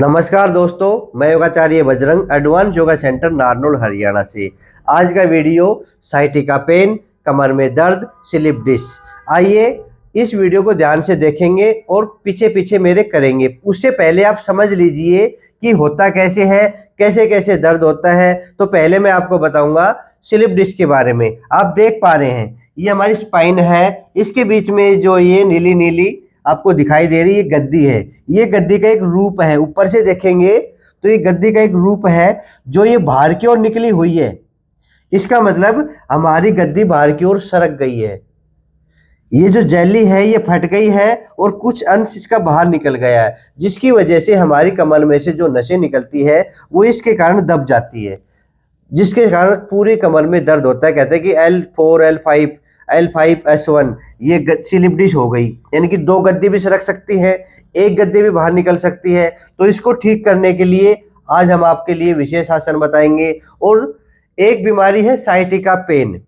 नमस्कार दोस्तों, मैं योगाचार्य बजरंग एडवांस योगा सेंटर नारनौल हरियाणा से। आज का वीडियो साइटिका पेन, कमर में दर्द, स्लिप डिस्क। आइए इस वीडियो को ध्यान से देखेंगे और पीछे पीछे मेरे करेंगे। उससे पहले आप समझ लीजिए कि होता कैसे है, कैसे कैसे दर्द होता है। तो पहले मैं आपको बताऊंगा स्लिप डिस्क के बारे में। आप देख पा रहे हैं ये हमारी स्पाइन है, इसके बीच में जो ये नीली नीली आपको दिखाई दे रही है गद्दी है। ये गद्दी का एक रूप है, ऊपर से देखेंगे तो ये गद्दी का एक रूप है जो ये बाहर की ओर निकली हुई है। इसका मतलब हमारी गद्दी बाहर की ओर सरक गई है। ये जो जेली है ये फट गई है और कुछ अंश इसका बाहर निकल गया है, जिसकी वजह से हमारी कमर में से जो नसें निकलती है वो इसके कारण दब जाती है, जिसके कारण पूरी कमर में दर्द होता है। कहते हैं कि L4 L5 L5 S1 ये स्लिप डिस्क हो गई, यानी कि दो गद्दी भी सरक सकती है, एक गद्दी भी बाहर निकल सकती है। तो इसको ठीक करने के लिए आज हम आपके लिए विशेष आसन बताएंगे। और एक बीमारी है साइटिका पेन,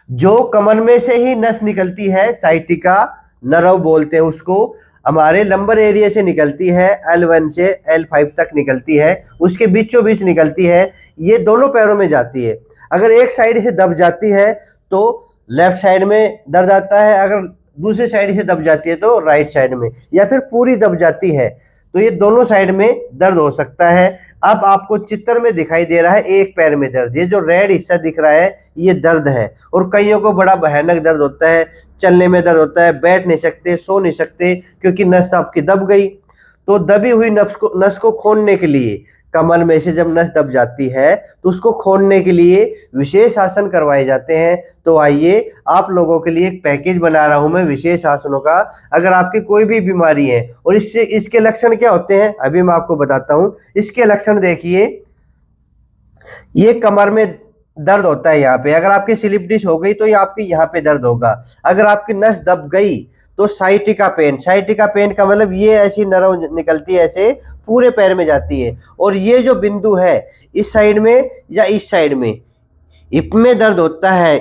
जो कमर में से ही नस निकलती है, साइटिका नर्व बोलते हैं उसको। हमारे लंबर एरिया से निकलती है, L1 से L5 तक निकलती है, उसके बीचों बीच निकलती है। ये दोनों पैरों में जाती है। अगर एक साइड से दब जाती है तो लेफ्ट साइड में दर्द आता है, अगर दूसरी साइड से दब जाती है तो राइट साइड में, या फिर पूरी दब जाती है तो ये दोनों साइड में दर्द हो सकता है। अब आपको चित्र में दिखाई दे रहा है एक पैर में दर्द, ये जो रेड हिस्सा दिख रहा है ये दर्द है। और कईयों को बड़ा भयानक दर्द होता है, चलने में दर्द होता है, बैठ नहीं सकते, सो नहीं सकते, क्योंकि नस आपकी दब गई। तो दबी हुई नस को खोलने के लिए, कमर में से जब नस दब जाती है तो उसको खोलने के लिए विशेष आसन करवाए जाते हैं। तो आइए आप लोगों के लिए एक पैकेज बना रहा हूं मैं विशेष आसनों का। अगर आपकी कोई भी बीमारी है और इसके लक्षण क्या होते हैं अभी मैं आपको बताता हूं। इसके लक्षण देखिए, ये कमर में दर्द होता है यहाँ पे। अगर आपकी स्लिप डिस्क हो गई तो ये आपके यहाँ पे दर्द होगा। अगर आपकी नस दब गई तो साइटिका पेन। साइटिका पेन का मतलब ये ऐसी नर्व निकलती है, ऐसे पूरे पैर में जाती है। और ये जो बिंदु है इस साइड में या इस साइड में, हिप में दर्द होता है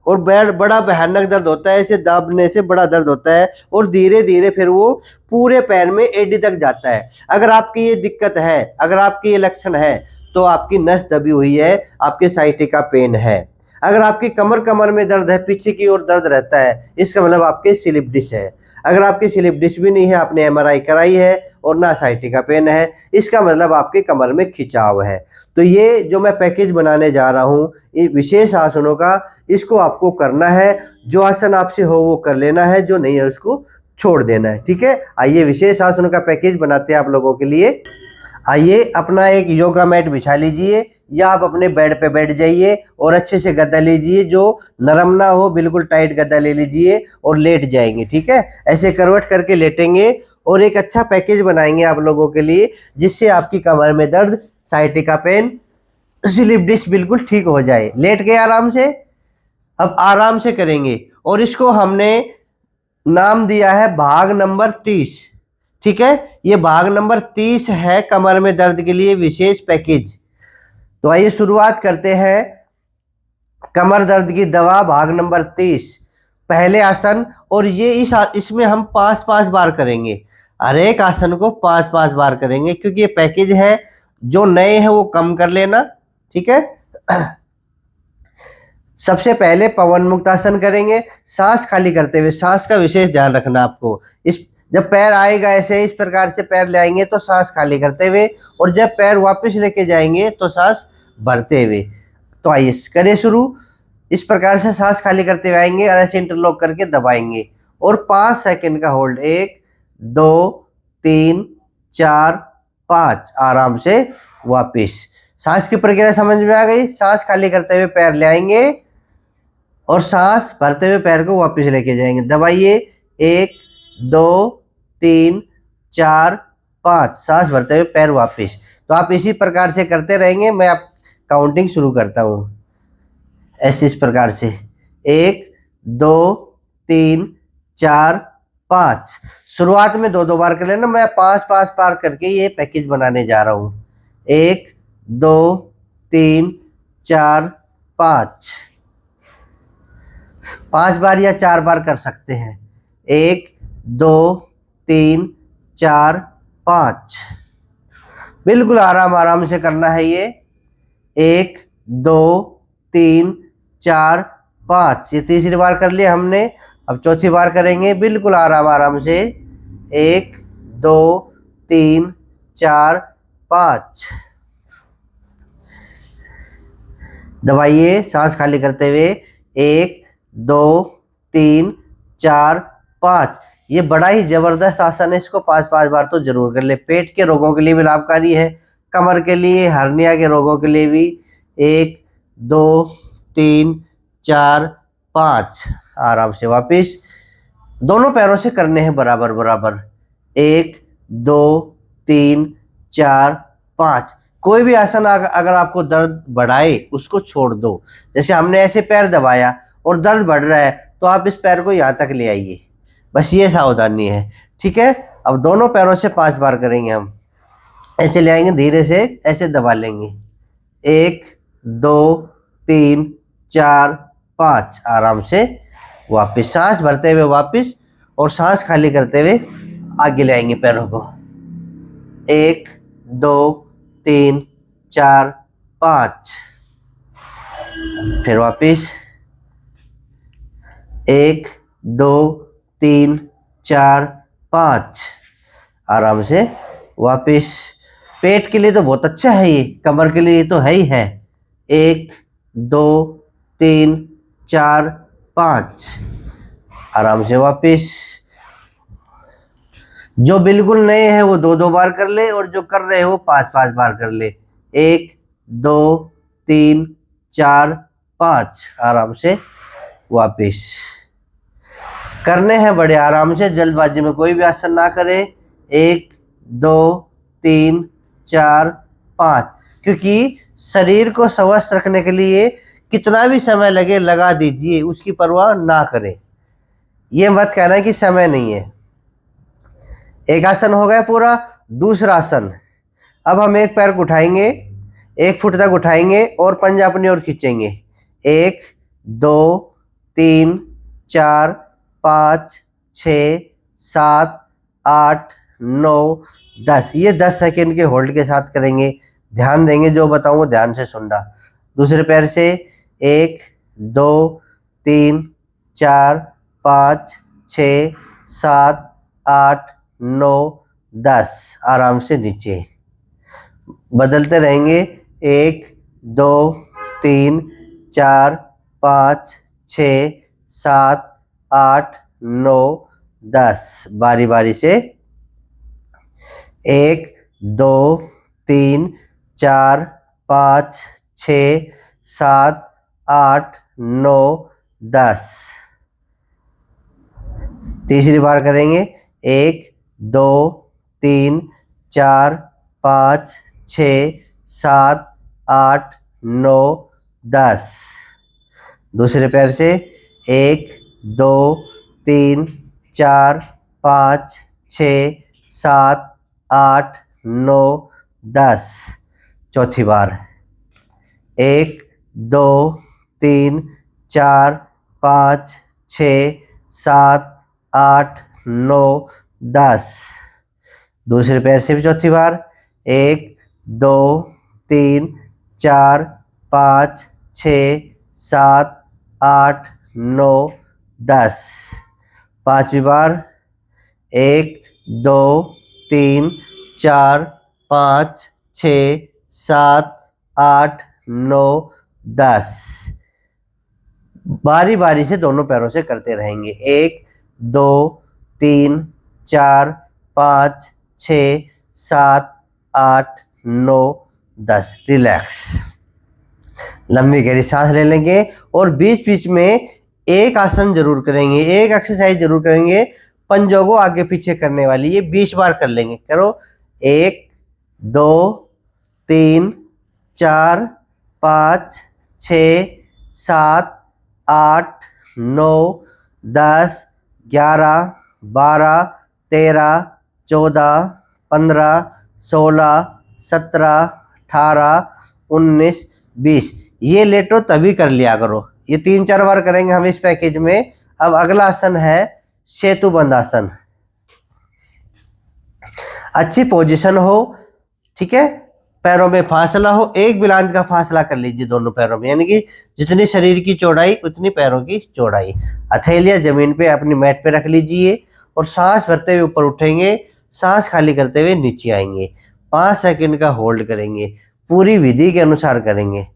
और बड़ा भयानक दर्द होता है। इसे दाबने से बड़ा दर्द होता है और धीरे धीरे फिर वो पूरे पैर में एडी तक जाता है। अगर आपकी ये दिक्कत है, अगर आपके ये लक्षण है तो आपकी नस दबी हुई है, आपके साइटिका पेन है। अगर आपकी कमर में दर्द है, पीछे की ओर दर्द रहता है, इसका मतलब आपके स्लिप डिस्क है। अगर आपकी स्लिप डिस्क भी नहीं है, आपने MRI कराई है और ना साइटिका पेन है, इसका मतलब आपके कमर में खिंचाव है। तो ये जो मैं पैकेज बनाने जा रहा हूँ ये विशेष आसनों का, इसको आपको करना है। जो आसन आपसे हो वो कर लेना है, जो नहीं है उसको छोड़ देना है, ठीक है। आइए विशेष आसनों का पैकेज बनाते हैं आप लोगों के लिए। आइए अपना एक योगा मैट बिछा लीजिए या आप अपने बेड पे बैठ जाइए और अच्छे से गद्दा लीजिए, जो नरम ना हो, बिल्कुल टाइट गद्दा ले लीजिए और लेट जाएंगे, ठीक है। ऐसे करवट करके लेटेंगे और एक अच्छा पैकेज बनाएंगे आप लोगों के लिए, जिससे आपकी कमर में दर्द, साइटिका पेन, स्लिप डिस्क बिल्कुल ठीक हो जाए। लेट गए आराम से। अब आराम से करेंगे और इसको हमने नाम दिया है भाग नंबर 30, ठीक है। ये भाग नंबर 30 है कमर में दर्द के लिए विशेष पैकेज। तो आइए शुरुआत करते हैं। कमर दर्द की दवा भाग नंबर 30, पहले आसन। और ये इसमें हम 5-5 बार करेंगे, हर एक आसन को 5-5 बार करेंगे, क्योंकि ये पैकेज है। जो नए हैं वो कम कर लेना, ठीक है। सबसे पहले पवन मुक्त आसन करेंगे, सांस खाली करते हुए। सांस का विशेष ध्यान रखना आपको। इस जब पैर आएगा ऐसे इस प्रकार से पैर ले आएंगे तो सांस खाली करते हुए, और जब पैर वापस लेके जाएंगे तो सांस भरते हुए। तो आइए करें शुरू। इस प्रकार से सांस खाली करते हुए आएंगे और ऐसे इंटरलॉक करके दबाएंगे और 5 सेकंड का होल्ड। 1 2 3 4 5, आराम से वापिस। सांस की प्रक्रिया समझ में आ गई। सांस खाली करते हुए पैर ले आएंगे और सांस भरते हुए पैर को वापस लेके जाएंगे। दबाइए। 1 2 3 4 5, सांस भरते हुए पैर वापस। तो आप इसी प्रकार से करते रहेंगे। मैं आप काउंटिंग शुरू करता हूँ ऐसे, इस प्रकार से 1 2 3 4 5। शुरुआत में 2-2 बार कर लेना। मैं 5-5 बार करके ये पैकेज बनाने जा रहा हूँ। 1 2 3 4 5, 5 बार या 4 बार कर सकते हैं। 1 2 3 4 5। बिल्कुल आराम आराम से करना है ये। 1 2 3 4 5, ये तीसरी बार कर लिया हमने। अब चौथी बार करेंगे बिल्कुल आराम आराम से। 1 2 3 4 5। दबाइए सांस खाली करते हुए। 1 2 3 4 5। ये बड़ा ही जबरदस्त आसन है, इसको 5-5 बार तो जरूर कर ले। पेट के रोगों के लिए भी लाभकारी है, कमर के लिए, हर्निया के रोगों के लिए भी। 1 2 3 4 5। आराम से वापिस। दोनों पैरों से करने हैं बराबर बराबर। 1 2 3 4 5। कोई भी आसन अगर आपको दर्द बढ़ाए उसको छोड़ दो। जैसे हमने ऐसे पैर दबाया और दर्द बढ़ रहा है तो आप इस पैर को यहाँ तक ले आइए, बस ये सावधानी है। ठीक है, अब दोनों पैरों से 5 बार करेंगे हम। ऐसे ले आएंगे, धीरे से ऐसे दबा लेंगे। 1 2 3 4 5। आराम से वापिस सांस भरते हुए वापिस, और सांस खाली करते हुए आगे ले आएंगे पैरों को। 1 2 3 4 5। फिर वापिस 1 2 3 4 5। आराम से वापिस। पेट के लिए तो बहुत अच्छा है ये, कमर के लिए तो है ही है। 1 2 3 4 5। आराम से वापिस। जो बिल्कुल नए हैं वो 2-2 बार कर ले, और जो कर रहे हो 5-5 बार कर ले। 1 2 3 4 5। आराम से वापिस। करने हैं बड़े आराम से, जल्दबाजी में कोई भी आसन ना करे। 1 2 3 4 5। क्योंकि शरीर को स्वस्थ रखने के लिए कितना भी समय लगे लगा दीजिए, उसकी परवाह ना करें। ये मत कहना कि समय नहीं है। एक आसन हो गया पूरा। दूसरा आसन, अब हम एक पैर को उठाएंगे, 1 फुट तक उठाएंगे और पंजा अपनी ओर खींचेंगे। 1 2 3 4 5 6 7 8 9 10। ये 10 सेकेंड के होल्ड के साथ करेंगे। ध्यान देंगे, जो बताऊंगा ध्यान से सुनना। दूसरे पैर से 1 2 3 4 5 6 7 8 9 10। आराम से नीचे बदलते रहेंगे। 1 2 3 4 5 6 7 8 9 10। बारी बारी से 1 2 3 4 5 6 7 8 9 10। तीसरी बार करेंगे। 1 2 3 4 5 6 7 8 9 10। दूसरे पैर से 1 2 3 4 5 6 7 8 9 10। चौथी बार 1 2 3 4 5 6 7 8 9 10। दूसरे पैर से भी चौथी बार 1 2 3 4 5 6 7 8 9 10। पांचवी बार 1 2 3 4 5 6 7 8 9 10। बारी बारी से दोनों पैरों से करते रहेंगे। 1 2 3 4 5 6 7 8 9 10। रिलैक्स, लंबी गहरी सांस ले लेंगे और बीच बीच में एक आसन जरूर करेंगे, एक एक्सरसाइज जरूर करेंगे पंजों को आगे पीछे करने वाली। ये 20 बार कर लेंगे। करो। 1 2 3 4 5 6 7 8 9 10 11 12 13 14 15 16 17 18 19 20। ये लेटो तभी कर लिया करो। ये 3-4 बार करेंगे हम इस पैकेज में। अब अगला आसन है सेतु बंद आसन। अच्छी पोजीशन हो, ठीक है। पैरों में फासला हो, एक बिलांज का फासला कर लीजिए दोनों पैरों में, यानी कि जितनी शरीर की चौड़ाई उतनी पैरों की चौड़ाई। हथेलियां जमीन पे अपनी मैट पे रख लीजिए और सांस भरते हुए ऊपर उठेंगे, सांस खाली करते हुए नीचे आएंगे। 5 सेकंड का होल्ड करेंगे, पूरी विधि के अनुसार करेंगे।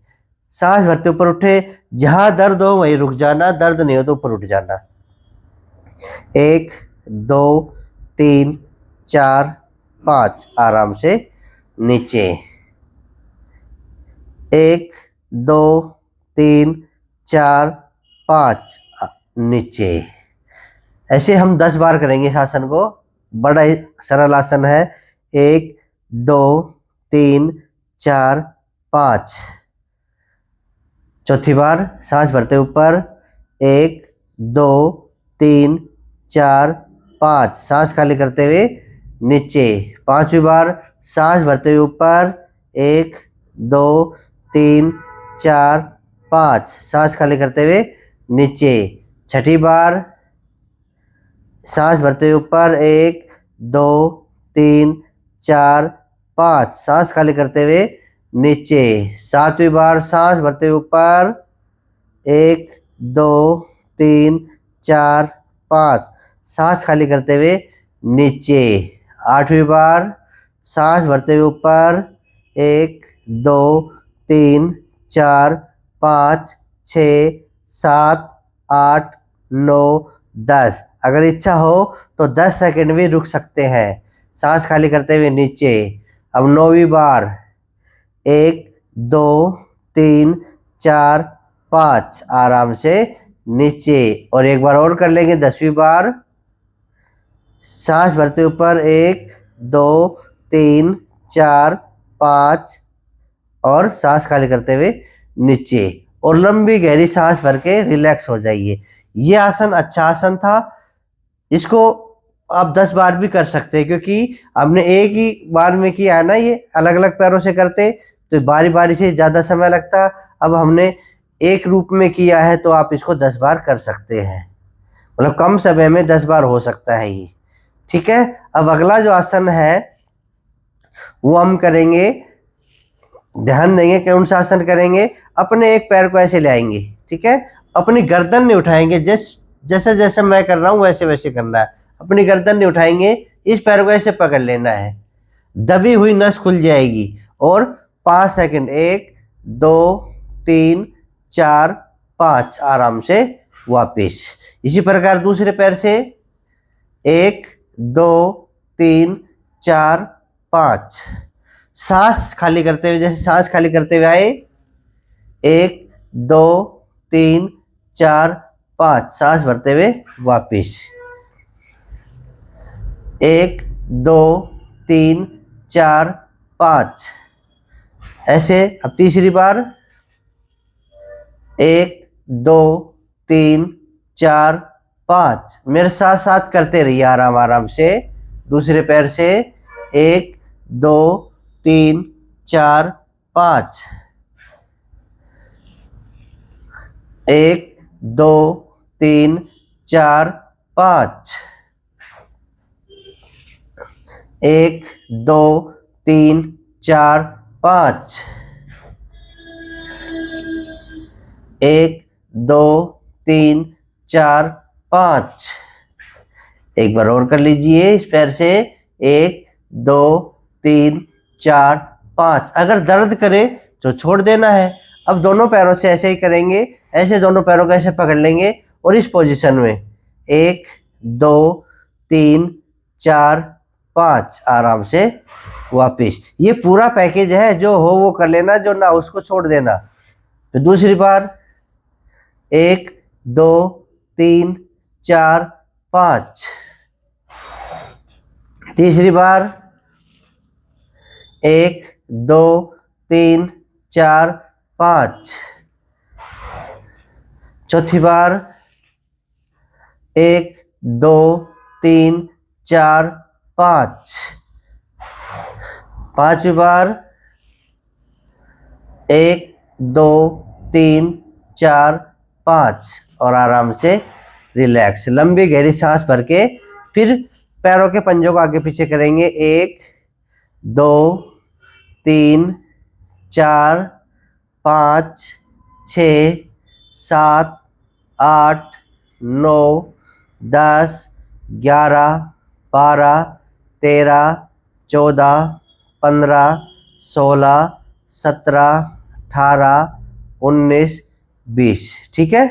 सांस भरते ऊपर उठे, जहां दर्द हो वहीं रुक जाना, दर्द नहीं हो तो ऊपर उठ जाना। 1 2 3 4 5, आराम से नीचे। 1 2 3 4 5, नीचे। ऐसे हम 10 बार करेंगे इस आसन को। बड़ा ही सरल आसन है। 1 2 3 4 5। चौथी बार सांस भरते ऊपर, 1 2 3 4 5, सांस खाली करते हुए नीचे। पांचवी बार सांस भरते हुए ऊपर, 1 2 3 4 5, सांस खाली करते हुए नीचे। छठी बार सांस भरते हुए ऊपर, 1 2 3 4 5, सांस खाली करते हुए नीचे। सातवीं बार सांस भरते हुए ऊपर, 1 2 3 4 5, सांस खाली करते हुए नीचे। आठवीं बार सांस भरते हुए ऊपर, 1 2 3 4 5 6 7 8 9 10। अगर इच्छा हो तो 10 सेकंड भी रुक सकते हैं, सांस खाली करते हुए नीचे। अब नौवीं बार, 1 2 3 4 5, आराम से नीचे। और एक बार और कर लेंगे 10वीं बार। सांस भरते ऊपर, 1 2 3 4 5, और सांस खाली करते हुए नीचे। और लंबी गहरी सांस भर के रिलैक्स हो जाइए। ये आसन अच्छा आसन था, इसको आप 10 बार भी कर सकते हैं, क्योंकि हमने एक ही बार में किया है ना, ये अलग अलग पैरों से करते तो बारी बारी से ज़्यादा समय लगता। अब हमने एक रूप में किया है तो आप इसको 10 बार कर सकते हैं, मतलब कम समय में 10 बार हो सकता है ये। ठीक है। अब अगला जो आसन है वो हम करेंगे, ध्यान देंगे कौन सा आसन करेंगे। अपने एक पैर को ऐसे ले आएंगे, ठीक है। अपनी गर्दन नहीं उठाएंगे, जैसे जैसे मैं कर रहा हूँ वैसे वैसे करना है। अपनी गर्दन नहीं उठाएंगे, इस पैर को ऐसे पकड़ लेना है, दबी हुई नस खुल जाएगी। और 5 सेकंड, 1 2 3 4 5, आराम से वापिस। इसी प्रकार दूसरे पैर से, 1 2 3 4 5, सांस खाली करते हुए, जैसे सांस खाली करते हुए आए, 1 2 3 4 5, सांस भरते हुए वापिस। 1 2 3 4 5, ऐसे। अब तीसरी बार, 1 2 3 4 5, मेरे साथ साथ करते रहिए आराम आराम से। दूसरे पैर से, 1 2 3 4 5, 1 2 3 4 5, 1 2 3 4 5, 1 2 3 4 5। एक बार और कर लीजिए इस पैर से, 1 2 3 4 5। अगर दर्द करे तो छोड़ देना है। अब दोनों पैरों से ऐसे ही करेंगे, ऐसे दोनों पैरों को ऐसे पकड़ लेंगे और इस पोजीशन में 1 2 3 4 5, आराम से वापिस। ये पूरा पैकेज है, जो हो वो कर लेना, जो ना उसको छोड़ देना। तो दूसरी बार, 1 2 3 4 5। तीसरी बार, 1 2 3 4 5। चौथी बार, 1 2 3 4 5। पांचवी बार, 1 2 3 4 5, और आराम से रिलैक्स। लंबी गहरी सांस भर के फिर पैरों के पंजों को आगे पीछे करेंगे, 1 2 3 4 5 6 7 8 9 10 11 12 13 14 15 16 17 18 19 20। ठीक है।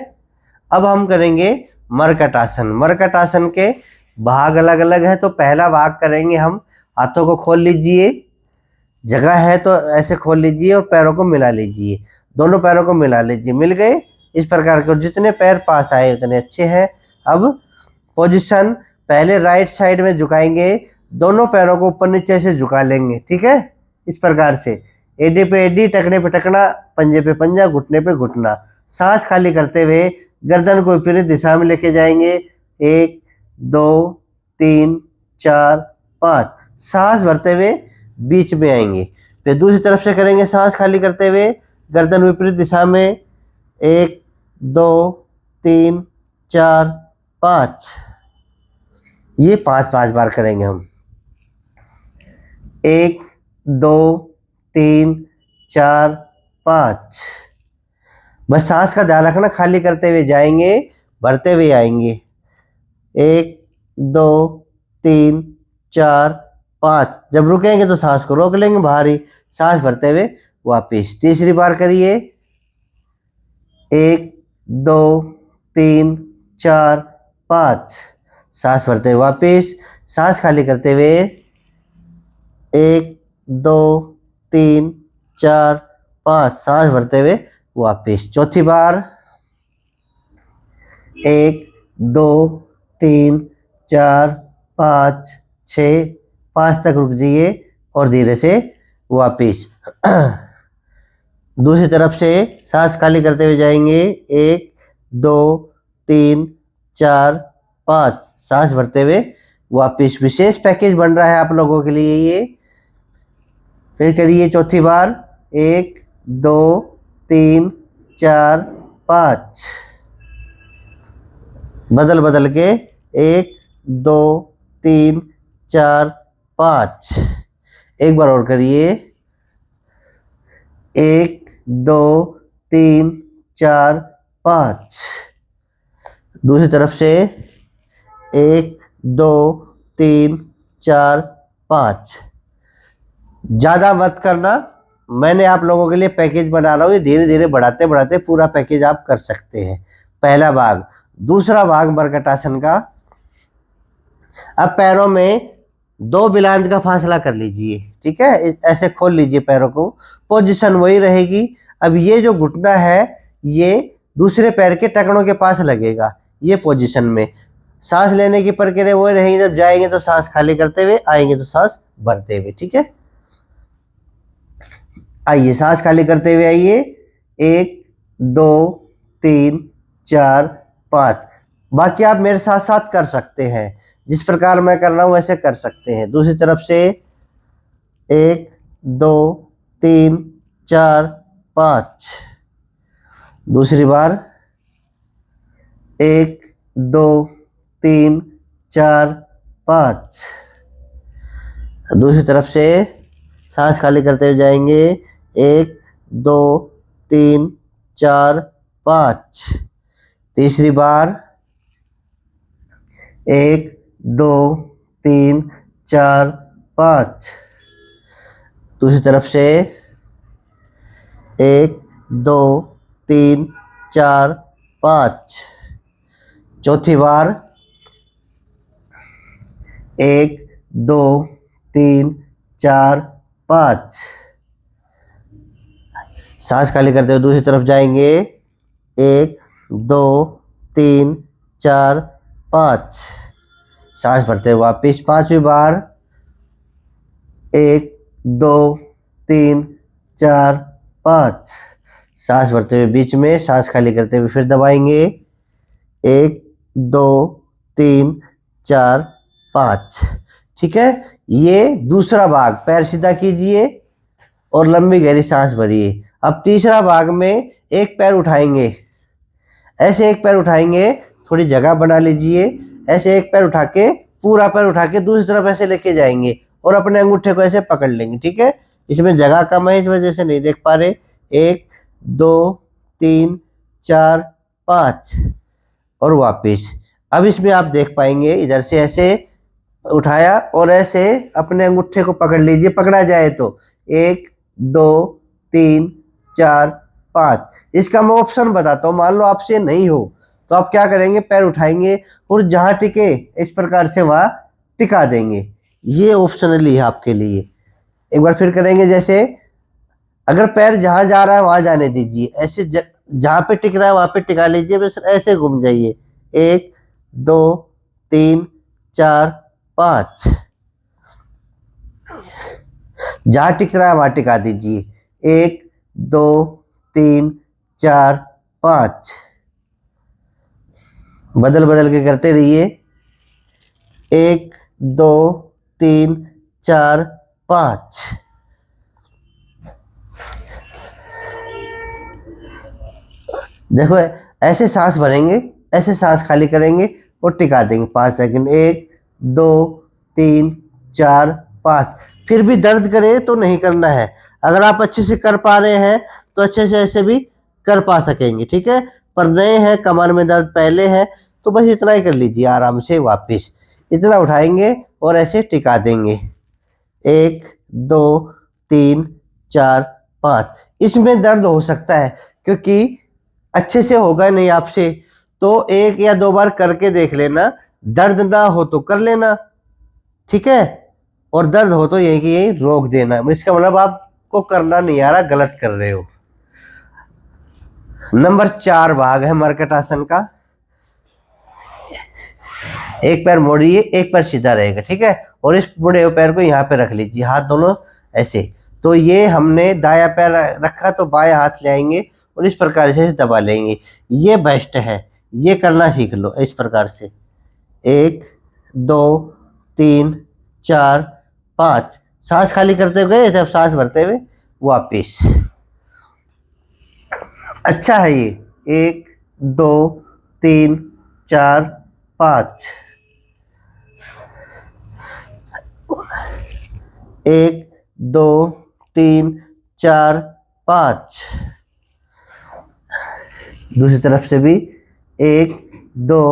अब हम करेंगे मरकट आसन। मरकट आसन के भाग अलग अलग है। तो पहला भाग करेंगे हम, हाथों को खोल लीजिए, जगह है तो ऐसे खोल लीजिए और पैरों को मिला लीजिए, दोनों पैरों को मिला लीजिए। मिल गए इस प्रकार के, और जितने पैर पास आए उतने अच्छे हैं। अब पोजीशन, पहले राइट साइड में झुकाएंगे, दोनों पैरों को ऊपर नीचे से झुका लेंगे। ठीक है, इस प्रकार से एडी पे एडी, टखने पे टकना, पंजे पे पंजा, घुटने पे घुटना। सांस खाली करते हुए गर्दन को विपरीत दिशा में लेके जाएंगे। 1 2 3 4 5। सांस भरते हुए बीच में आएंगे। फिर दूसरी तरफ से करेंगे, सांस खाली करते हुए गर्दन विपरीत दिशा में। 1 2 3 4 5। ये 5 बार करेंगे हम। 1 2 3 4 5। बस सांस का ध्यान रखना, खाली करते हुए जाएंगे, भरते हुए आएंगे। 1 2 3 4 5। जब रुकेंगे तो सांस को रोक लेंगे, बाहर ही सांस भरते हुए वापिस। तीसरी बार करिए। 1 2 3 4 5। सांस भरते हुए वापिस, सांस खाली करते हुए 1 2 3 4 5। सांस भरते हुए वापिस। चौथी बार 1 2 3 4 5 6 5 तक रुक जाइए और धीरे से वापिस। दूसरी तरफ से सांस खाली करते हुए जाएंगे। 1 2 3 4 5। सांस भरते हुए वापिस। विशेष पैकेज बन रहा है आप लोगों के लिए ये। फिर करिए चौथी बार। 1 2 3 4 5। बदल बदल के 1 2 3 4 5। एक बार और करिए। 1 2 3 4 5। दूसरी तरफ से 1 2 3 4 5। ज़्यादा मत करना, मैंने आप लोगों के लिए पैकेज बना रहा हूँ, ये धीरे धीरे बढ़ाते बढ़ाते पूरा पैकेज आप कर सकते हैं। पहला भाग। दूसरा भाग मरकट आसन का। अब पैरों में 2 बिलांज का फासला कर लीजिए। ठीक है, ऐसे खोल लीजिए पैरों को, पोजीशन वही रहेगी। अब ये जो घुटना है ये दूसरे पैर के टखनों के पास लगेगा, ये पोजीशन में। सांस लेने की प्रक्रिया वही रहेगी, जब जाएंगे तो सांस खाली करते हुए, आएंगे तो सांस भरते हुए। ठीक है, आइए सांस खाली करते हुए आइए। 1 2 3 4 5। बाकी आप मेरे साथ साथ कर सकते हैं, जिस प्रकार मैं कर रहा हूं वैसे कर सकते हैं। दूसरी तरफ से 1 2 3 4 5। दूसरी बार 1 2 3 4 5। दूसरी तरफ से सांस खाली करते हुए जाएंगे। 1 2 3 4 5। तीसरी बार 1 2 3 4 5। दूसरी तरफ से 1 2 3 4 5। चौथी बार 1 2 3 4 5। सांस खाली करते हुए दूसरी तरफ जाएंगे। 1 2 3 4 5। सांस भरते हुए वापिस। पांचवी बार 1 2 3 4 5। सांस भरते हुए बीच में, सांस खाली करते हुए फिर दबाएंगे। 1 2 3 4 5। ठीक है, ये दूसरा भाग। पैर सीधा कीजिए और लंबी गहरी सांस भरिए। अब तीसरा भाग में एक पैर उठाएंगे, ऐसे एक पैर उठाएंगे, थोड़ी जगह बना लीजिए। ऐसे एक पैर उठा के, पूरा पैर उठा के दूसरी तरफ ऐसे लेके जाएंगे और अपने अंगूठे को ऐसे पकड़ लेंगे। ठीक है, इसमें जगह कम है, इस वजह से नहीं देख पा रहे। 1 2 3 4 5 और वापिस। अब इसमें आप देख पाएंगे इधर से ऐसे उठाया और ऐसे अपने अंगूठे को पकड़ लीजिए, पकड़ा जाए तो 1 2 3 4 5। इसका मैं ऑप्शन बताता हूँ, मान लो आपसे नहीं हो तो आप क्या करेंगे, पैर उठाएंगे और जहां टिके इस प्रकार से वहां टिका देंगे। ये ऑप्शनली है आपके लिए। एक बार फिर करेंगे, जैसे अगर पैर जहां जा रहा है वहां जाने दीजिए, ऐसे जहां पे टिक रहा है वहां पे टिका लीजिए, बस ऐसे घूम जाइए। 1 2 3 4 5। जहां टिक रहा है वहां टिका दीजिए। 1 2 3 4 5। बदल बदल के करते रहिए। 1 2 3 4 5। देखो ऐसे सांस भरेंगे, ऐसे सांस खाली करेंगे और टिका देंगे 5 सेकंड। 1 2 3 4 5। फिर भी दर्द करे तो नहीं करना है। अगर आप अच्छे से कर पा रहे हैं तो अच्छे से ऐसे भी कर पा सकेंगे, ठीक है। पर नए हैं, कमर में दर्द पहले है, तो बस इतना ही कर लीजिए आराम से। वापिस इतना उठाएंगे और ऐसे टिका देंगे। 1 2 3 4 5। इसमें दर्द हो सकता है क्योंकि अच्छे से होगा नहीं आपसे, तो 1 या 2 बार करके देख लेना। दर्द ना हो तो कर लेना, ठीक है। और दर्द हो तो यही कि यही रोक देना। इसका मतलब आपको करना नहीं आ रहा, गलत कर रहे हो। नंबर 4 भाग है मरकट आसन का। एक पैर मोड़िए, एक पैर सीधा रहेगा, ठीक है। और इस मुड़े हुए पैर को यहाँ पे रख लीजिए, हाथ दोनों ऐसे। तो ये हमने दाया पैर रखा तो बाया हाथ ले आएंगे और इस प्रकार से दबा लेंगे। ये बेस्ट है, ये करना सीख लो इस प्रकार से। 1 2 3 4 5। सांस खाली करते हुए, जब सांस भरते हुए वापिस। अच्छा है ये। 1 2 3 4 5। 1 2 3 4 5। दूसरी तरफ से भी 1 2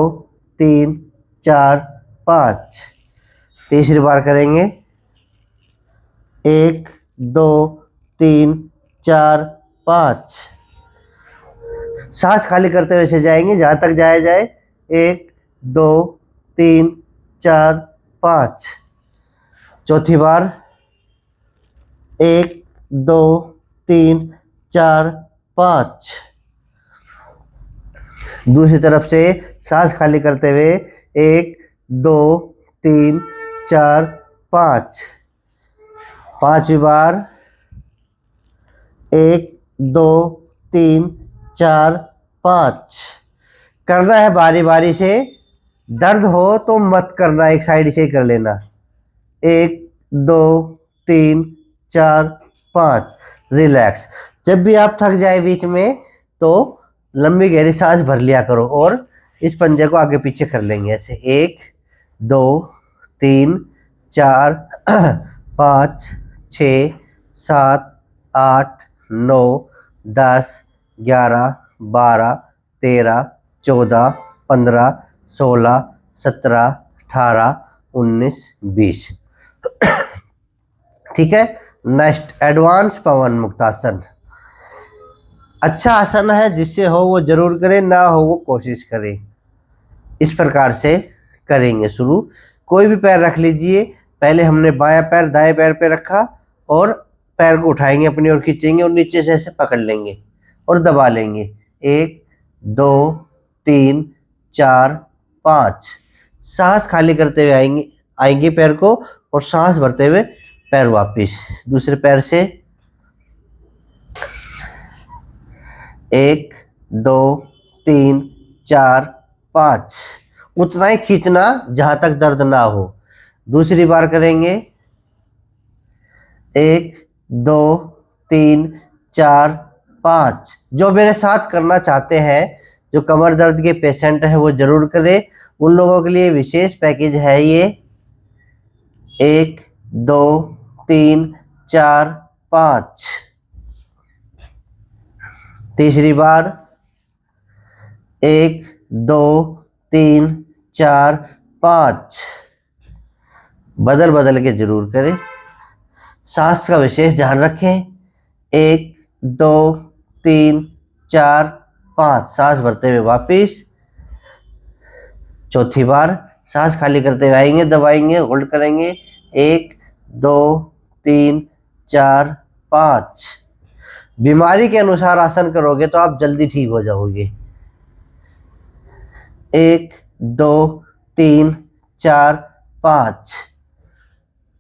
3 4 5। तीसरी बार करेंगे। 1 2 3 4 5। सांस खाली करते हुए से जाएंगे जहां तक जाया जाए। 1 2 3 4 5। चौथी बार 1 2 3 4 5। दूसरी तरफ से सांस खाली करते हुए 1 2 3 4 5। पांचवी बार 1 2 3 4 5। करना है बारी बारी से। दर्द हो तो मत करना, एक साइड से ही कर लेना। 1 2 3 4 5। रिलैक्स। जब भी आप थक जाए बीच में तो लंबी गहरी सांस भर लिया करो और इस पंजे को आगे पीछे कर लेंगे ऐसे। 1 2 3 4 5 6 7 8 9 10 11 12 13 14 15 16 17 18 19 20। ठीक है। नेक्स्ट एडवांस पवन मुक्तासन। अच्छा आसन है, जिससे हो वो जरूर करें, ना हो वो कोशिश करें। इस प्रकार से करेंगे शुरू। कोई भी पैर रख लीजिए। पहले हमने बायां पैर दाएं पैर पे रखा और पैर को उठाएंगे अपनी ओर, खींचेंगे और नीचे से ऐसे पकड़ लेंगे और दबा लेंगे। 1 2 3 4 5। सांस खाली करते हुए आएंगे पैर को और सांस भरते हुए पैर वापिस। दूसरे पैर से 1 2 3 4 5। उतना ही खींचना जहां तक दर्द ना हो। दूसरी बार करेंगे। 1 2 3 4 5। जो मेरे साथ करना चाहते हैं, जो कमर दर्द के पेशेंट हैं, वो जरूर करें। उन लोगों के लिए विशेष पैकेज है ये। 1 2 3 4 5, तीसरी बार 1 2 3 4 5, बदल बदल के जरूर करें। सांस का विशेष ध्यान रखें। 1 2 3 4 5, सांस भरते हुए वापिस। चौथी बार सांस खाली करते हुए आएंगे, दबाएंगे, होल्ड करेंगे। 1 2 3 4 5। बीमारी के अनुसार आसन करोगे तो आप जल्दी ठीक हो जाओगे। 1 2 3 4 5।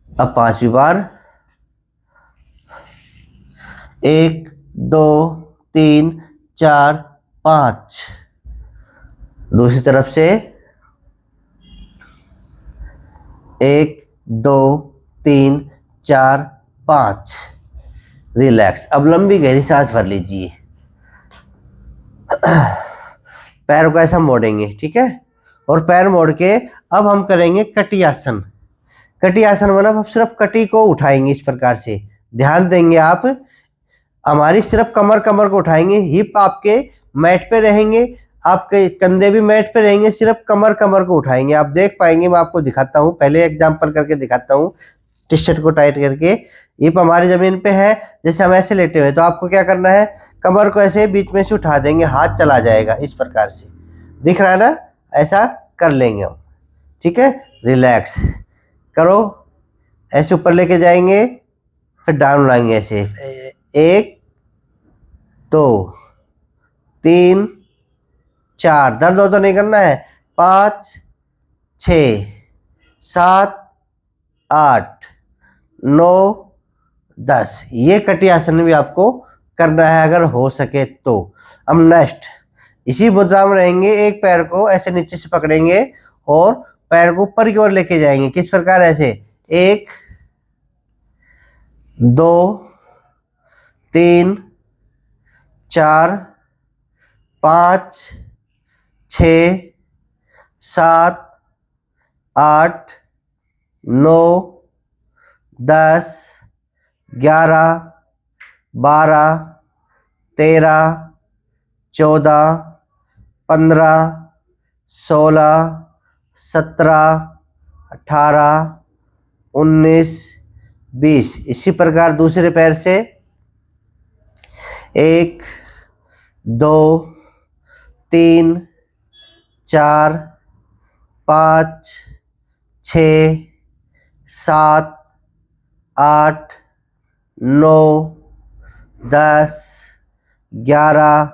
अब पांचवी बार 1 2 3 4 5। दूसरी तरफ से 1 2 3 4 5। रिलैक्स। अब लंबी गहरी सांस भर लीजिए। पैर को ऐसा मोड़ेंगे, ठीक है। और पैर मोड़ के अब हम करेंगे कटी आसन। कटी आसन मतलब आप सिर्फ कटी को उठाएंगे इस प्रकार से। ध्यान देंगे आप, हमारी सिर्फ कमर को उठाएंगे। हिप आपके मैट पे रहेंगे, आपके कंधे भी मैट पे रहेंगे, सिर्फ कमर को उठाएंगे। आप देख पाएंगे, मैं आपको दिखाता हूँ, पहले एग्जांपल करके दिखाता हूँ। टी शर्ट को टाइट करके, हिप हमारी जमीन पे है, जैसे हम ऐसे लेटे हुए, तो आपको क्या करना है, कमर को ऐसे बीच में से उठा देंगे, हाथ चला जाएगा इस प्रकार से। दिख रहा है ना, ऐसा कर लेंगे हम, ठीक है। रिलैक्स करो, ऐसे ऊपर लेके जाएंगे, फिर डाउन लाएंगे ऐसे। 1 2 3 4, दर्द हो तो नहीं करना है। 5 6 7 8 9 10। ये कटी आसन भी आपको करना है अगर हो सके तो। अब नेक्स्ट इसी मुद्रा में रहेंगे, एक पैर को ऐसे नीचे से पकड़ेंगे और पैर को ऊपर की ओर लेके जाएंगे। किस प्रकार, ऐसे 1 2 3 4 5 6 7 8 9 10 11 12 13 14 15 16 17 18 19 20। इसी प्रकार दूसरे पैर से 1 2 3 4 5 6 7 8 9 10 11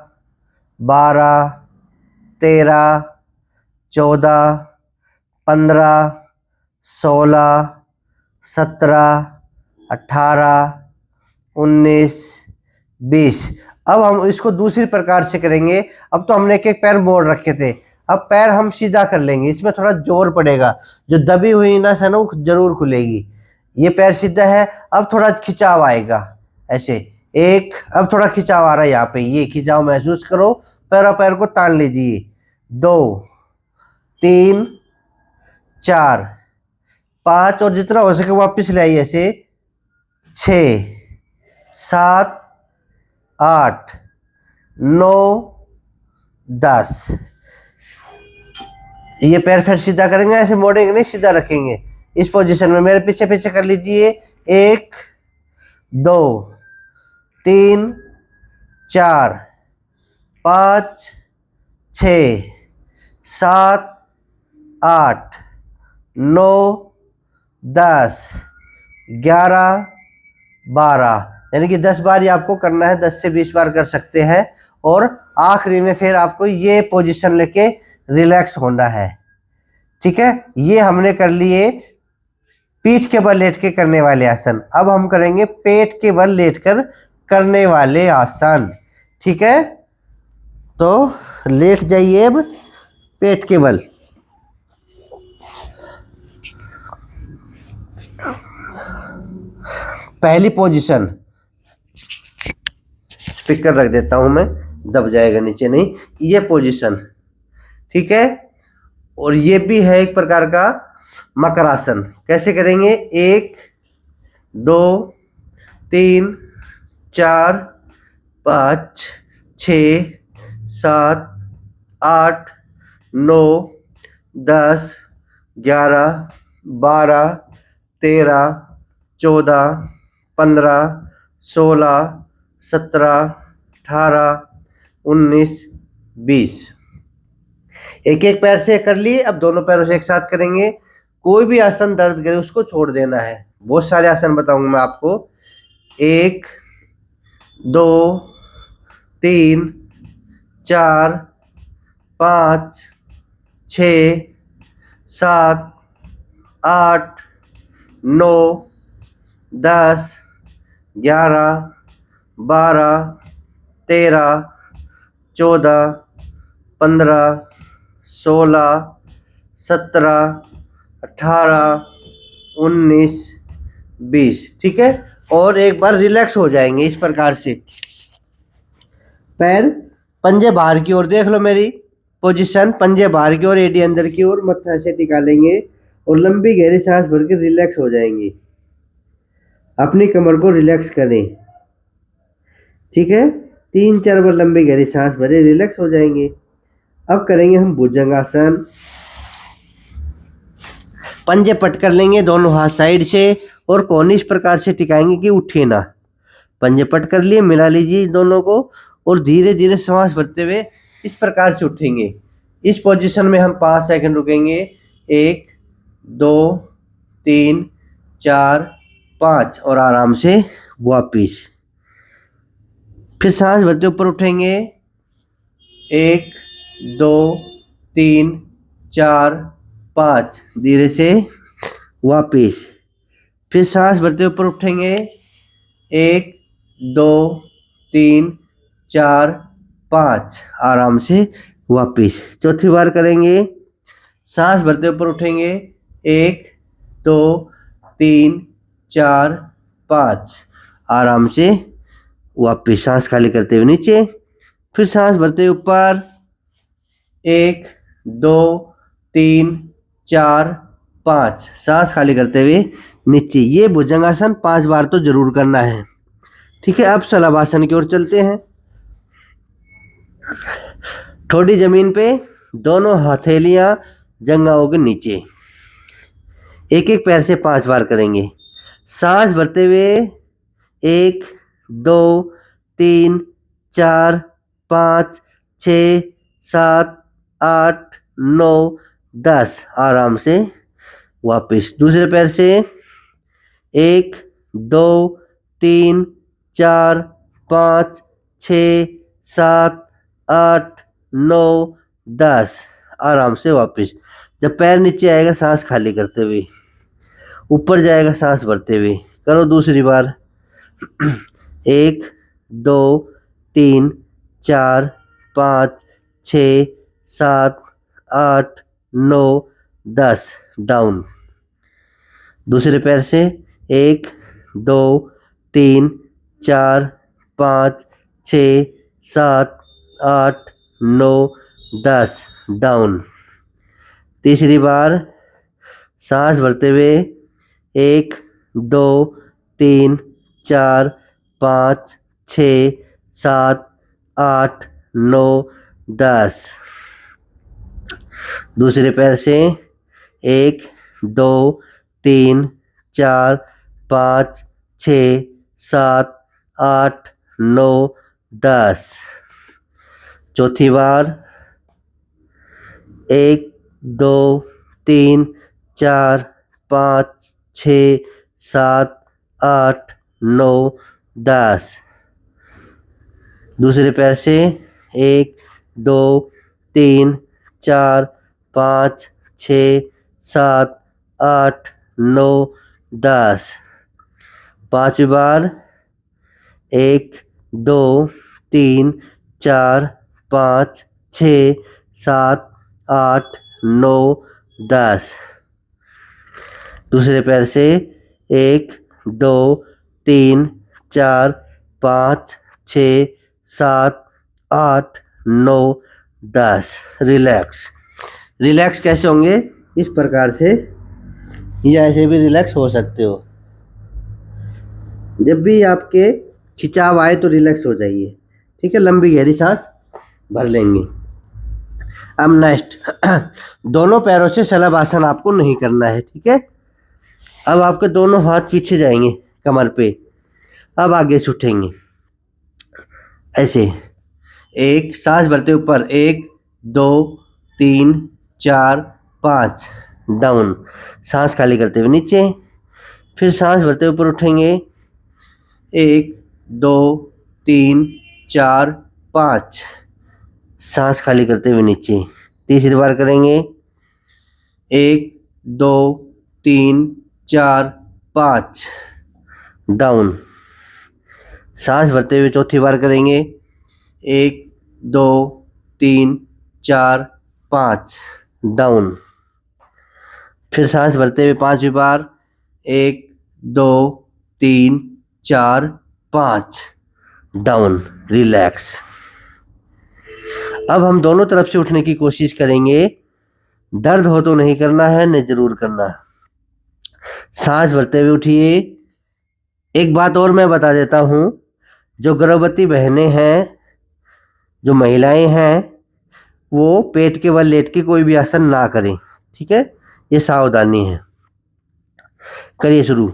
12 13 14 15 16 17 18 19 20। अब हम इसको दूसरी प्रकार से करेंगे। अब तो हमने एक पैर मोड़ रखे थे, अब पैर हम सीधा कर लेंगे। इसमें थोड़ा जोर पड़ेगा, जो दबी हुई नस है ना वो जरूर खुलेगी। ये पैर सीधा है, अब थोड़ा खिंचाव आएगा ऐसे। अब थोड़ा खिंचाव आ रहा है यहाँ पे, ये खिंचाव महसूस करो। पैर को तान लीजिए। 2 3 4 5, और जितना हो सके वापस ले आइए ऐसे। 6 7 8 9 10। ये पैर फिर सीधा करेंगे, ऐसे मोड़ेंगे नहीं, सीधा रखेंगे इस पोजीशन में। मेरे पीछे पीछे कर लीजिए। 1 2 3 4 5 6 7 8 9 10 11 12, यानी कि 10 बार ये आपको करना है, 10 से 20 बार कर सकते हैं। और आखिरी में फिर आपको ये पोजीशन लेके रिलैक्स होना है, ठीक है। ये हमने कर लिए पीठ के बल लेट के करने वाले आसन। अब हम करेंगे पेट के बल लेटकर करने वाले आसन, ठीक है। तो लेट जाइए अब पेट के बल। पहली पोजीशन, स्पीकर रख देता हूं मैं, दब जाएगा नीचे नहीं। ये पोजीशन, ठीक है। और ये भी है एक प्रकार का मकरासन। कैसे करेंगे, 1 2 3 4 5 6 7 8 9 10 11 12 13 14 15 16 17 18 19 20। एक एक पैर से कर लिए। अब दोनों पैरों से एक साथ करेंगे। कोई भी आसन दर्द करे उसको छोड़ देना है। बहुत सारे आसन बताऊंगा मैं आपको। 1 2 3 4 5 6 7 8 9 10 11 12 13 14 15 16 17 18 19 20। ठीक है। और एक बार रिलैक्स हो जाएंगे इस प्रकार से। पैर पंजे बाहर की ओर देख लो। मेरी पोजीशन पंजे बाहर की ओर, एडी अंदर की ओर, मत्था से टिका लेंगे और लंबी गहरी सांस भर के रिलैक्स हो जाएंगे। अपनी कमर को रिलैक्स करें। ठीक है। 3-4 बार लंबी गहरी सांस भरे, रिलैक्स हो जाएंगे। अब करेंगे हम भुजंगासन। पंजे पट कर लेंगे दोनों हाथ साइड से और कोहनी इस प्रकार से टिकाएंगे कि उठे ना। पंजे पट कर लिए, मिला लीजिए दोनों को और धीरे धीरे सांस भरते हुए इस प्रकार से उठेंगे। इस पोजीशन में हम 5 सेकंड रुकेंगे। 1 2 3 4 5 और आराम से वापिस। फिर सांस भरते ऊपर उठेंगे। 1 2 3 4 5 धीरे से वापिस। फिर सांस भरते ऊपर उठेंगे। 1 2 3 4 5 आराम से वापिस। चौथी बार करेंगे। सांस भरते ऊपर उठेंगे। 1 2 3 4 5 आराम से वापिस। सांस खाली करते हुए नीचे। फिर सांस भरते हुए ऊपर। 1 2 3 4 5 सांस खाली करते हुए नीचे। ये भुजंगासन 5 बार तो जरूर करना है। ठीक है। अब शलभासन की ओर चलते हैं। ठोडी जमीन पे, दोनों हथेलियां जंघाओं के नीचे। एक एक पैर से 5 बार करेंगे। सांस भरते हुए 1 2 3 4 5 6 7 8 9 10 आराम से वापिस। दूसरे पैर से 1 2 3 4 5 6 7 8 9 10 आराम से वापिस। जब पैर नीचे आएगा सांस खाली करते हुए, ऊपर जाएगा सांस भरते हुए। करो दूसरी बार। 1 2 3 4 5 6 7 8 9 10 डाउन। दूसरे पैर से 1 2 3 4 5 6 7 8 9 10 डाउन। तीसरी बार सांस भरते हुए 1 2 3 4 5 6 7 8 9 10। दूसरे पैर से 1 2 3 4 5 6 7 8 9 10। चौथी बार 1 2 3 4 5 6 7 8 9 10। दूसरे पैर से 1 2 3 4 5 6 7 8 9 10। पांचवी बार 1 2 3 4 5 6 7 8 9 10। दूसरे पैर से 1 2 3 4 5 6 7 8 9 10। रिलैक्स। रिलैक्स कैसे होंगे? इस प्रकार से, या ऐसे भी रिलैक्स हो सकते हो। जब भी आपके खिंचाव आए तो रिलैक्स हो जाइए। ठीक है, लंबी गहरी सांस भर लेंगे। अब नेक्स्ट दोनों पैरों से शलभ आसन आपको नहीं करना है। ठीक है, अब आपके दोनों हाथ पीछे जाएंगे कमर पे। अब आगे से उठेंगे ऐसे, एक सांस भरते ऊपर, 1 2 3 4 5, डाउन। सांस खाली करते हुए नीचे, फिर सांस भरते ऊपर उठेंगे, 1 2 3 4 5, सांस खाली करते हुए नीचे। तीसरी बार करेंगे, 1 2 3 4 5, डाउन। सांस भरते हुए चौथी बार करेंगे, 1 2 3 4 5, डाउन। फिर सांस भरते हुए पांचवी बार, 1 2 3 4 5, डाउन, रिलैक्स। अब हम दोनों तरफ से उठने की कोशिश करेंगे। दर्द हो तो नहीं करना है, नहीं जरूर करना। सांस भरते हुए उठिए। एक बात और मैं बता देता हूँ, जो गर्भवती बहनें हैं, जो महिलाएं हैं, वो पेट के बल लेट के कोई भी आसन ना करें। ठीक है, ये सावधानी है। करिए शुरू,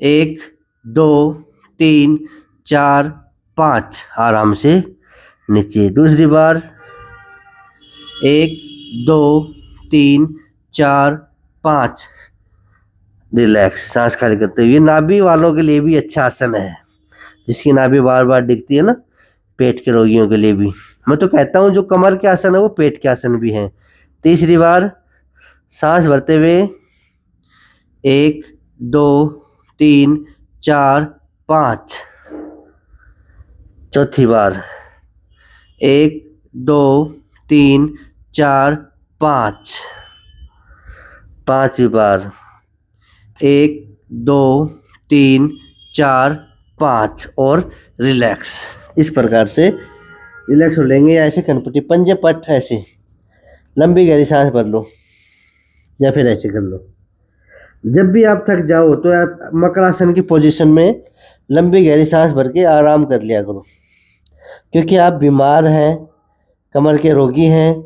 1 2 3 4 5, आराम से नीचे। दूसरी बार, 1 2 3 4 5, रिलैक्स, सांस खाली करते हुए। नाभि वालों के लिए भी अच्छा आसन है, जिसकी नाभि बार बार दिखती है ना, पेट के रोगियों के लिए भी। मैं तो कहता हूँ जो कमर के आसन है वो पेट के आसन भी हैं। तीसरी बार, सांस भरते हुए, 1 2 3 4 5, चौथी बार, 1 2 3 4 5, पांचवी बार, 1 2 3 4 5, और रिलैक्स। इस प्रकार से रिलैक्स हो लेंगे, या ऐसे कनपटी पंजे पट, ऐसे लंबी गहरी सांस भर लो, या फिर ऐसे कर लो। जब भी आप थक जाओ तो आप मकरासन की पोजीशन में लंबी गहरी सांस भर के आराम कर लिया करो, क्योंकि आप बीमार हैं, कमर के रोगी हैं,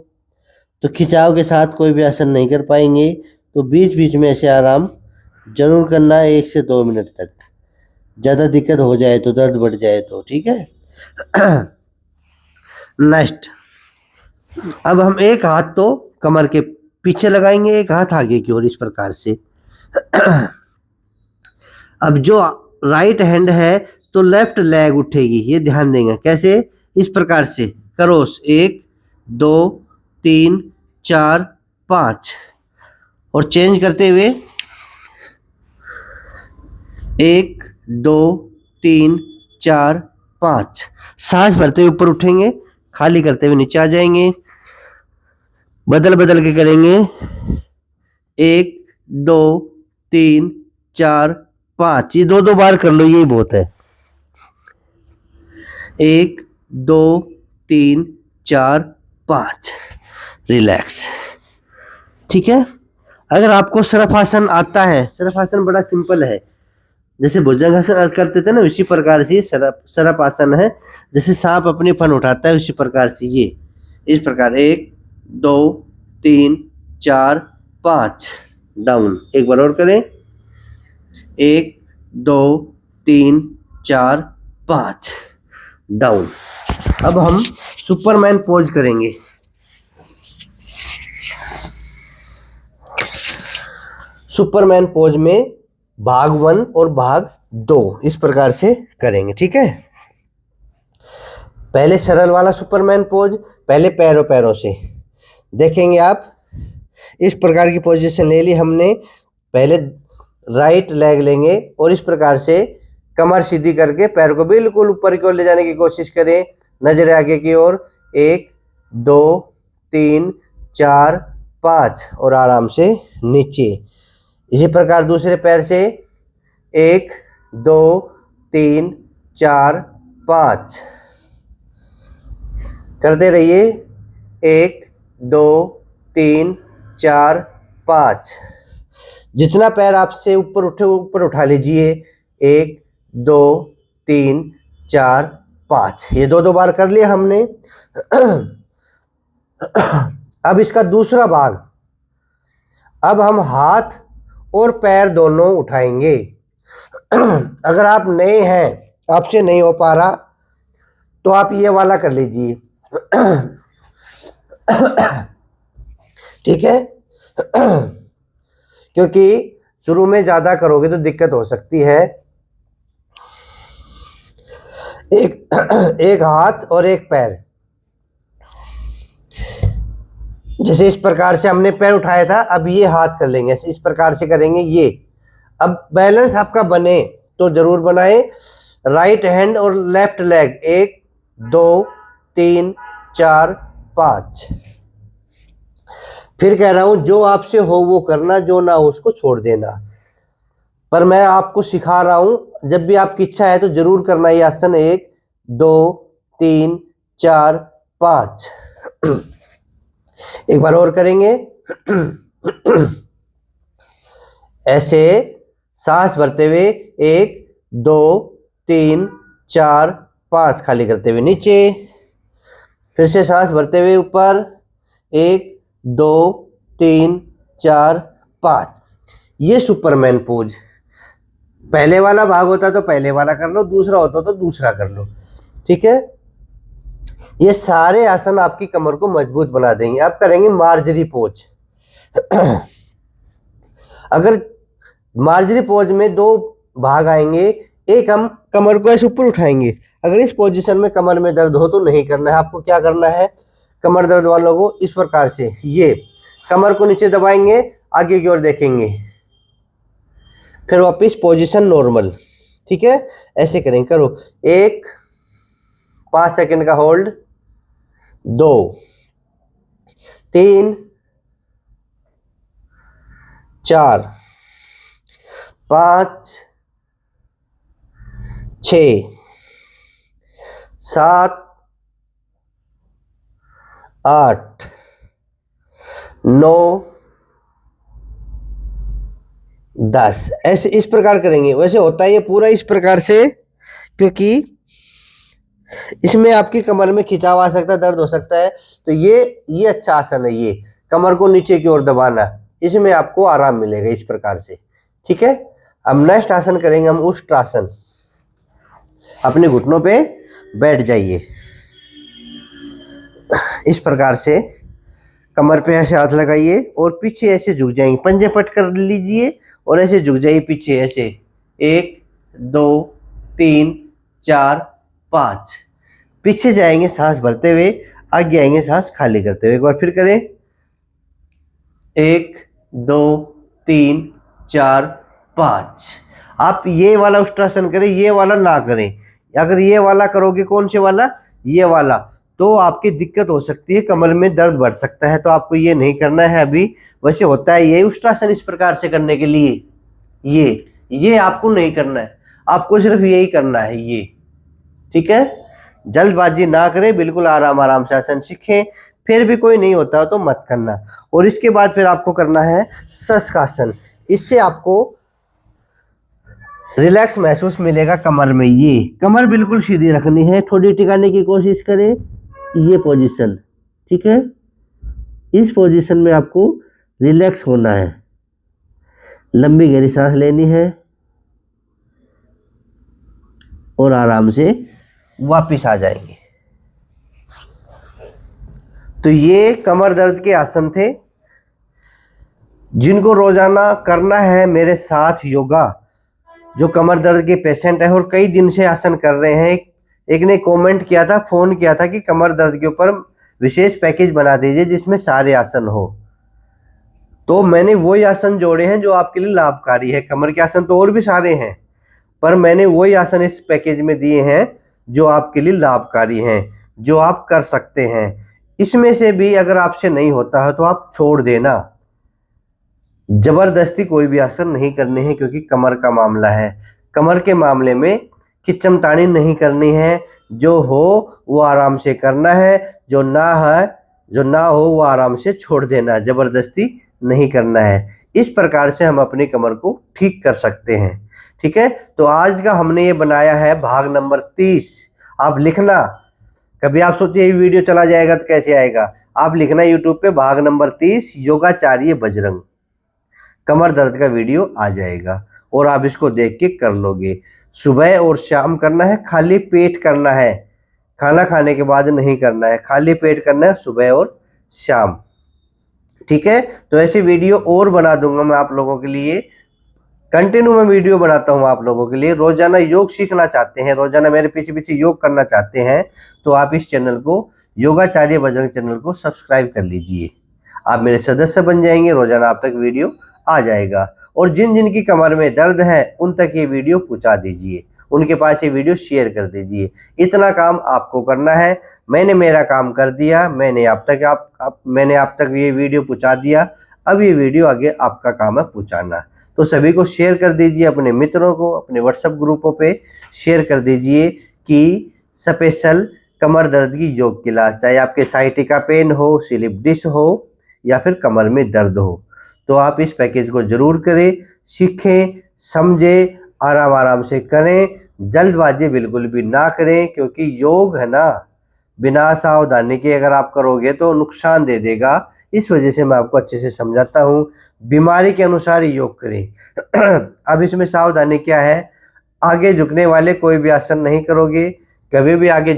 तो खिंचाव के साथ कोई भी आसन नहीं कर पाएंगे। तो बीच बीच में ऐसे आराम जरूर करना है, 1 से 2 मिनट तक। ज़्यादा दिक्कत हो जाए तो, दर्द बढ़ जाए तो, ठीक है। नेक्स्ट, अब हम एक हाथ तो कमर के पीछे लगाएंगे, एक हाथ आगे की ओर, इस प्रकार से। अब जो राइट हैंड है तो लेफ्ट लेग उठेगी, ये ध्यान देंगे। कैसे? इस प्रकार से करो, 1 2 3 4 5, और चेंज करते हुए 1 2 3 4 5, सांस भरते हुए ऊपर उठेंगे, खाली करते हुए नीचे आ जाएंगे। बदल बदल के करेंगे, 1 2 3 4 5, ये 2 बार कर लो, यही बहुत है। 1 2 3 4 5, रिलैक्स। ठीक है। अगर आपको सर्पासन आता है, सर्पासन बड़ा सिंपल है, जैसे भुजंगासन करते थे ना, उसी प्रकार से सर्पासन है। जैसे सांप अपनी फन उठाता है, उसी प्रकार से ये इस प्रकार 1 2 3 4 5, डाउन। एक बार और करें, 1 2 3 4 5, डाउन। अब हम सुपरमैन पोज करेंगे। सुपरमैन पोज में भाग 1 और भाग 2 इस प्रकार से करेंगे। ठीक है। पहले सरल वाला सुपरमैन पोज, पहले पैरों से देखेंगे आप। इस प्रकार की पोजीशन ले ली हमने। पहले राइट लेग लेंगे और इस प्रकार से कमर सीधी करके पैर को बिल्कुल ऊपर की ओर ले जाने की कोशिश करें, नजर आगे की ओर। 1 2 3 4 5, और आराम से नीचे। इसी प्रकार दूसरे पैर से 1 2 3 4 5 करते रहिए। 1 2 3 4 5, जितना पैर आपसे ऊपर उठे ऊपर उठा लीजिए। 1 2 3 4 5। ये दो बार कर लिया हमने। अब इसका दूसरा भाग, अब हम हाथ और पैर दोनों उठाएंगे। अगर आप नए हैं, आपसे नहीं हो पा रहा, तो आप ये वाला कर लीजिए। ठीक है। क्योंकि शुरू में ज्यादा करोगे तो दिक्कत हो सकती है। एक हाथ और एक पैर, जैसे इस प्रकार से हमने पैर उठाया था, अब ये हाथ कर लेंगे, इस प्रकार से करेंगे ये। अब बैलेंस आपका बने तो जरूर बनाए। राइट हैंड और लेफ्ट लेग, 1 2 3 4 5। फिर कह रहा हूं, जो आपसे हो वो करना, जो ना हो उसको छोड़ देना। पर मैं आपको सिखा रहा हूं, जब भी आपकी इच्छा है तो जरूर करना ये आसन। 1 2 3 4 5। एक बार और करेंगे। ऐसे सांस भरते हुए 1 2 3 4 5, खाली करते हुए नीचे। फिर से सांस भरते हुए ऊपर, 1 2 3 4 5। ये सुपरमैन पोज। पहले वाला भाग होता तो पहले वाला कर लो, दूसरा होता तो दूसरा कर लो। ठीक है। ये सारे आसन आपकी कमर को मजबूत बना देंगे। अब करेंगे मार्जरी पोज। अगर मार्जरी पोज में 2 भाग आएंगे। एक, हम कमर को ऐसे ऊपर उठाएंगे। अगर इस पोजीशन में कमर में दर्द हो तो नहीं करना है। आपको क्या करना है, कमर दर्द वालों को इस प्रकार से ये कमर को नीचे दबाएंगे, आगे की ओर देखेंगे, फिर वापिस पोजीशन नॉर्मल। ठीक है, ऐसे करेंगे। करो। 1 5 सेकंड का होल्ड, 2 3 4 5 6 7 8 9 10। ऐसे इस प्रकार करेंगे। वैसे होता है ये पूरा इस प्रकार से, क्योंकि इसमें आपकी कमर में खिंचाव आ सकता है, दर्द हो सकता है। तो ये अच्छा आसन है। ये कमर को नीचे की ओर दबाना, इसमें आपको आराम मिलेगा इस प्रकार से। ठीक है। अब नेक्स्ट आसन करेंगे हम उष्ट्रासन। अपने घुटनों पे बैठ जाइए। इस प्रकार से कमर पे ऐसे हाथ लगाइए और पीछे ऐसे झुक जाएंगे। पंजे पट कर लीजिए और ऐसे झुक जाइए पीछे ऐसे। 1 2 3 4 5। पीछे जाएंगे सांस भरते हुए, आगे आएंगे सांस खाली करते हुए। एक बार फिर करें। 1 2 3 4 5। आप ये वाला उष्ट्रासन करें, ये वाला ना करें। अगर ये वाला करोगे, कौन से वाला, ये वाला, तो आपकी दिक्कत हो सकती है, कमर में दर्द बढ़ सकता है। तो आपको ये नहीं करना है अभी। वैसे होता है ये उष्ट्रासन इस प्रकार से करने के लिए, ये आपको नहीं करना है, आपको सिर्फ यही करना है ये। ठीक है। जल्दबाजी ना करें, बिल्कुल आराम आराम से आसन सीखें। फिर भी कोई नहीं होता तो मत करना। और इसके बाद फिर आपको करना है शशकासन। इससे आपको रिलैक्स महसूस मिलेगा कमर में। ये कमर बिल्कुल सीधी रखनी है, थोड़ी टिकाने की कोशिश करें। ये पोजीशन, ठीक है। इस पोजीशन में आपको रिलैक्स होना है। लंबी गहरी सांस लेनी है और आराम से वापिस आ जाएंगे। तो ये कमर दर्द के आसन थे, जिनको रोजाना करना है मेरे साथ योगा। जो कमर दर्द के पेशेंट है और कई दिन से आसन कर रहे हैं। एक ने कमेंट किया था, फोन किया था कि कमर दर्द के ऊपर विशेष पैकेज बना दीजिए जिसमें सारे आसन हो। तो मैंने वही आसन जोड़े हैं जो आपके लिए लाभकारी है। कमर के आसन तो और भी सारे हैं, पर मैंने वही आसन इस पैकेज में दिए हैं जो आपके लिए लाभकारी हैं, जो आप कर सकते हैं। इसमें से भी अगर आपसे नहीं होता है तो आप छोड़ देना। जबरदस्ती कोई भी आसन नहीं करने हैं, क्योंकि कमर का मामला है। कमर के मामले में खिच्चमतानी नहीं करनी है। जो हो वो आराम से करना है, जो ना हो वो आराम से छोड़ देना। जबरदस्ती नहीं करना है। इस प्रकार से हम अपनी कमर को ठीक कर सकते हैं। ठीक है, तो आज का हमने ये बनाया है भाग नंबर 30। आप लिखना, कभी आप सोचिए ये वीडियो चला जाएगा तो कैसे आएगा, आप लिखना यूट्यूब पे भाग नंबर 30 योगाचार्य बजरंग, कमर दर्द का वीडियो आ जाएगा और आप इसको देख के कर लोगे। सुबह और शाम करना है, खाली पेट करना है, खाना खाने के बाद नहीं करना है, खाली पेट करना है सुबह और शाम। ठीक है, तो ऐसी वीडियो और बना दूंगा मैं आप लोगों के लिए, कंटिन्यू मैं वीडियो बनाता हूँ आप लोगों के लिए। रोजाना योग सीखना चाहते हैं, रोजाना मेरे पीछे पीछे योग करना चाहते हैं, तो आप इस चैनल को, योगाचार्य बजरंग चैनल को सब्सक्राइब कर लीजिए। आप मेरे सदस्य बन जाएंगे, रोजाना आप तक वीडियो आ जाएगा। और जिन जिन की कमर में दर्द है उन तक ये वीडियो पहुंचा दीजिए, उनके पास ये वीडियो शेयर कर दीजिए। इतना काम आपको करना है। मैंने मेरा काम कर दिया, मैंने आप तक ये वीडियो पहुंचा दिया। अब ये वीडियो आगे आपका काम है पहुंचाना। तो सभी को शेयर कर दीजिए, अपने मित्रों को, अपने व्हाट्सएप ग्रुपों पे शेयर कर दीजिए कि स्पेशल कमर दर्द की योग क्लास, चाहे आपके साइटिका पेन हो, स्लिप डिस्क हो या फिर कमर में दर्द हो, तो आप इस पैकेज को जरूर करें, सीखें, समझें, आराम आराम से करें, जल्दबाजी बिल्कुल भी ना करें, क्योंकि योग है ना, बिना सावधानी के अगर आप करोगे तो नुकसान दे देगा। इस वजह से मैं आपको अच्छे से समझाता हूँ, बीमारी के अनुसार योग करें। अब इसमें सावधानी क्या है, आगे झुकने वाले कोई भी आसन नहीं करोगे, कभी भी आगे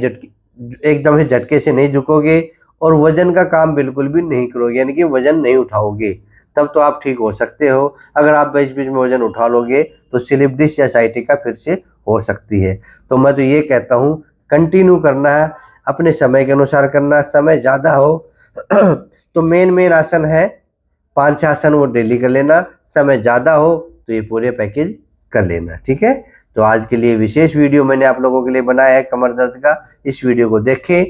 एकदम से झटके से नहीं झुकोगे, और वजन का काम बिल्कुल भी नहीं करोगे, यानी कि वजन नहीं उठाओगे, तब तो आप ठीक हो सकते हो। अगर आप बीच बीच में वजन उठा लोगे तो स्लिप डिस्क या साइटिका फिर से हो सकती है। तो मैं तो ये कहता हूँ, कंटिन्यू करना है, अपने समय के अनुसार करना। समय ज़्यादा हो तो मेन आसन है 5-6 आसन, वो डेली कर लेना। समय ज़्यादा हो तो ये पूरे पैकेज कर लेना। ठीक है, तो आज के लिए विशेष वीडियो मैंने आप लोगों के लिए बनाया है कमर दर्द का। इस वीडियो को देखें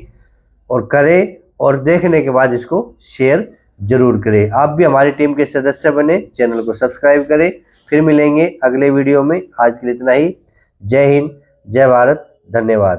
और करें, और देखने के बाद इसको शेयर जरूर करें। आप भी हमारी टीम के सदस्य बने, चैनल को सब्सक्राइब करें। फिर मिलेंगे अगले वीडियो में। आज के लिए इतना ही। जय हिंद, जय भारत, धन्यवाद।